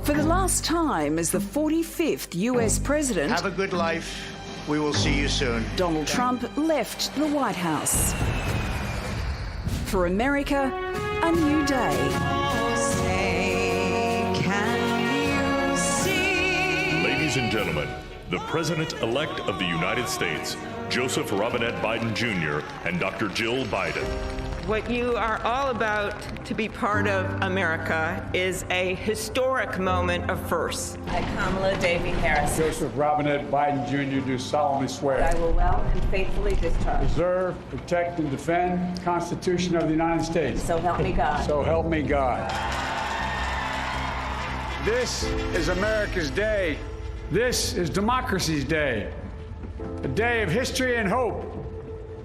For the last time as the 45th US president, have a good life. We will see you soon. Donald Trump left the White House. For America, a new day. Ladies and gentlemen, the President-elect of the United States, Joseph Robinette Biden Jr. and Dr. Jill Biden. What you are all about to be part of, America, is a historic moment of firsts. I, Kamala Devi Harris. Joseph Robinette Biden Jr. do solemnly swear. That I will well and faithfully discharge. Preserve, protect, and defend the Constitution of the United States. So help me God. So help me God. This is America's day. This is democracy's day. A day of history and hope,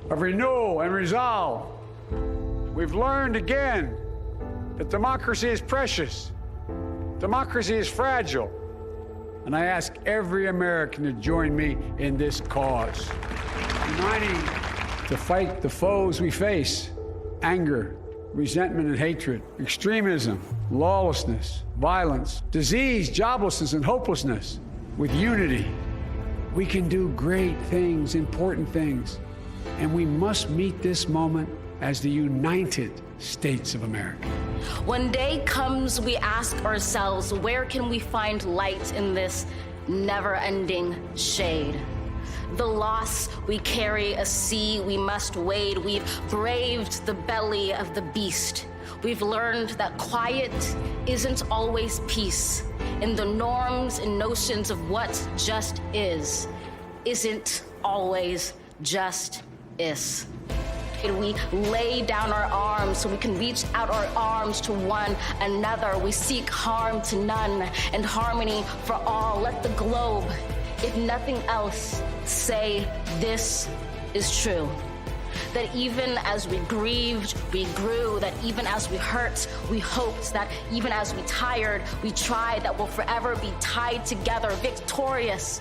of renewal and resolve. We've learned again that democracy is precious. Democracy is fragile. And I ask every American to join me in this cause. Uniting to fight the foes we face: anger, resentment and hatred, extremism, lawlessness, violence, disease, joblessness, and hopelessness. With unity, we can do great things, important things. And we must meet this moment as the United States of America. When day comes, we ask ourselves, where can we find light in this never-ending shade? The loss we carry, a sea we must wade. We've braved the belly of the beast. We've learned that quiet isn't always peace, and the norms and notions of what just is isn't always just is. We lay down our arms so we can reach out our arms to one another. We seek harm to none and harmony for all. Let the globe, if nothing else, say this is true. That even as we grieved, we grew. That even as we hurt, we hoped. That even as we tired, we tried. That we'll forever be tied together, victorious.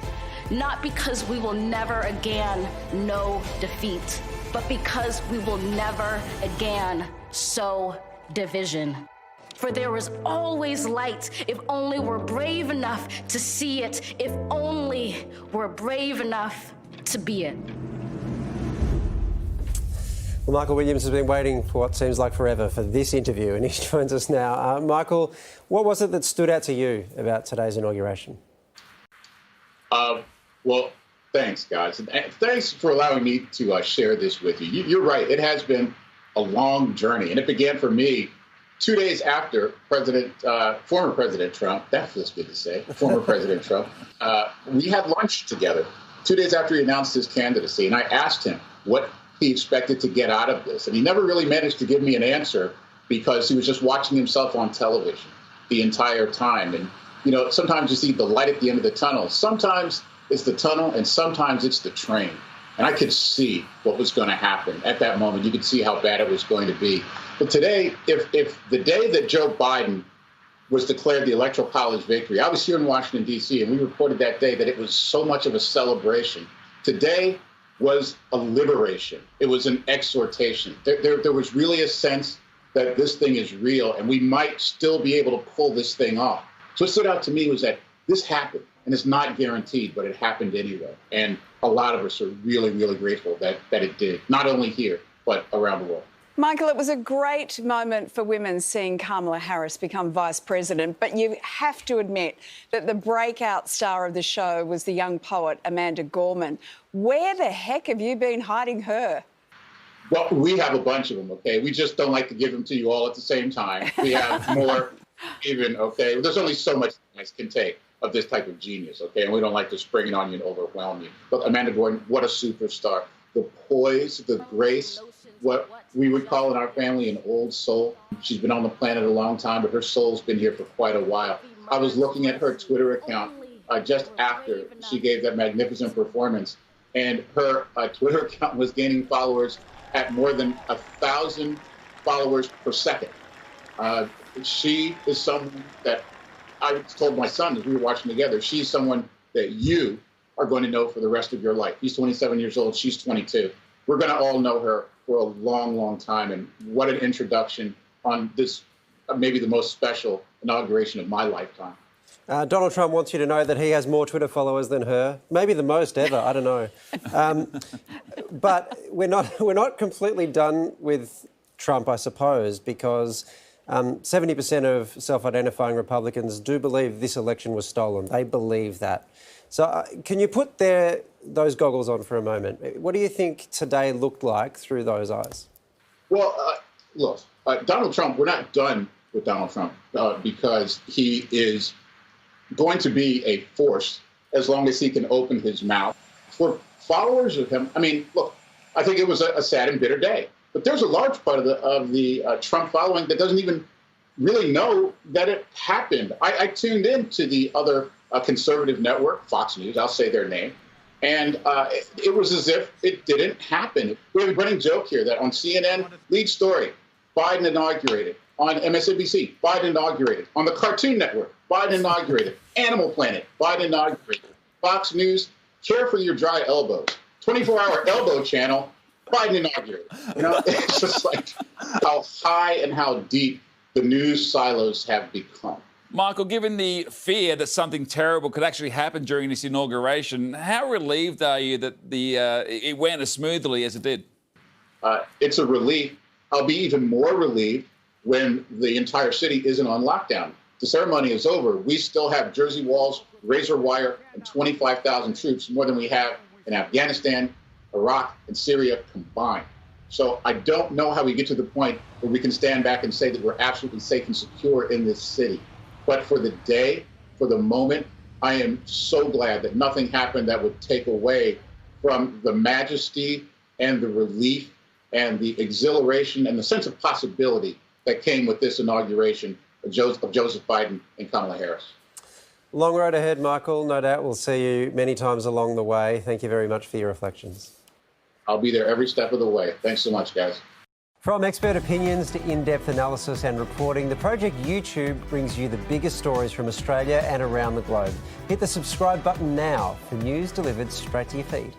Not because we will never again know defeat, but because we will never again sow division. For there is always light if only we're brave enough to see it, if only we're brave enough to be it. Well, Michael Williams has been waiting for what seems like forever for this interview, and he joins us now. Michael, what was it that stood out to you about today's inauguration? Well, thanks, guys. And thanks for allowing me to share this with you. You're right. It has been a long journey, and it began for me 2 days after former President Trump, that feels good to say, former President Trump, we had lunch together 2 days after he announced his candidacy, and I asked him what he expected to get out of this. And he never really managed to give me an answer because he was just watching himself on television the entire time. And, you know, sometimes you see the light at the end of the tunnel. Sometimes it's the tunnel and sometimes it's the train. And I could see what was going to happen at that moment. You could see how bad it was going to be. But today, if the day that Joe Biden was declared the Electoral College victory, I was here in Washington, D.C., and we reported that day that it was so much of a celebration. Today was a liberation. It was an exhortation. There was really a sense that this thing is real and we might still be able to pull this thing off. So what stood out to me was that this happened, and it's not guaranteed, but it happened anyway. And a lot of us are really, really grateful that it did, not only here, but around the world. Michael, it was a great moment for women seeing Kamala Harris become vice president, but you have to admit that the breakout star of the show was the young poet Amanda Gorman. Where the heck have you been hiding her? Well, we have a bunch of them, okay? We just don't like to give them to you all at the same time. We have more even, okay? There's only so much I can take of this type of genius, okay? And we don't like to spring it on you and overwhelm you. But Amanda Gorman, what a superstar. The poise, the grace, what we would call in our family an old soul. She's been on the planet a long time, but her soul's been here for quite a while. I was looking at her Twitter account just after she gave that magnificent performance, and her Twitter account was gaining followers at more than 1,000 followers per second. She is someone that I told my son as we were watching together, she's someone that you are going to know for the rest of your life. He's 27 years old, she's 22. We're going to all know her for a long, long time. And what an introduction on this, maybe the most special inauguration of my lifetime. Donald Trump wants you to know that he has more Twitter followers than her, maybe the most ever. I don't know. But we're not completely done with Trump, I suppose, because 70% of self-identifying Republicans do believe this election was stolen. They believe that. So can you put those goggles on for a moment? What do you think today looked like through those eyes? Well, look, Donald Trump, we're not done with Donald Trump because he is going to be a force as long as he can open his mouth. For followers of him, I mean, look, I think it was a sad and bitter day. But there's a large part of the Trump following that doesn't even really know that it happened. I tuned into the other conservative network, Fox News, I'll say their name, and it was as if it didn't happen. We have a running joke here that on CNN, lead story, Biden inaugurated. On MSNBC, Biden inaugurated. On the Cartoon Network, Biden inaugurated. Animal Planet, Biden inaugurated. Fox News, care for your dry elbows. 24-hour elbow channel, Biden inaugurated. You know, it's just like how high and how deep the news silos have become. Michael, given the fear that something terrible could actually happen during this inauguration, how relieved are you that it went as smoothly as it did? It's a relief. I'll be even more relieved when the entire city isn't on lockdown. The ceremony is over. We still have Jersey walls, razor wire, and 25,000 troops, more than we have in Afghanistan, Iraq, and Syria combined. So I don't know how we get to the point where we can stand back and say that we're absolutely safe and secure in this city. But for the day, for the moment, I am so glad that nothing happened that would take away from the majesty and the relief and the exhilaration and the sense of possibility that came with this inauguration of Joseph Biden and Kamala Harris. Long road ahead, Michael. No doubt we'll see you many times along the way. Thank you very much for your reflections. I'll be there every step of the way. Thanks so much, guys. From expert opinions to in-depth analysis and reporting, the Project YouTube brings you the biggest stories from Australia and around the globe. Hit the subscribe button now for news delivered straight to your feed.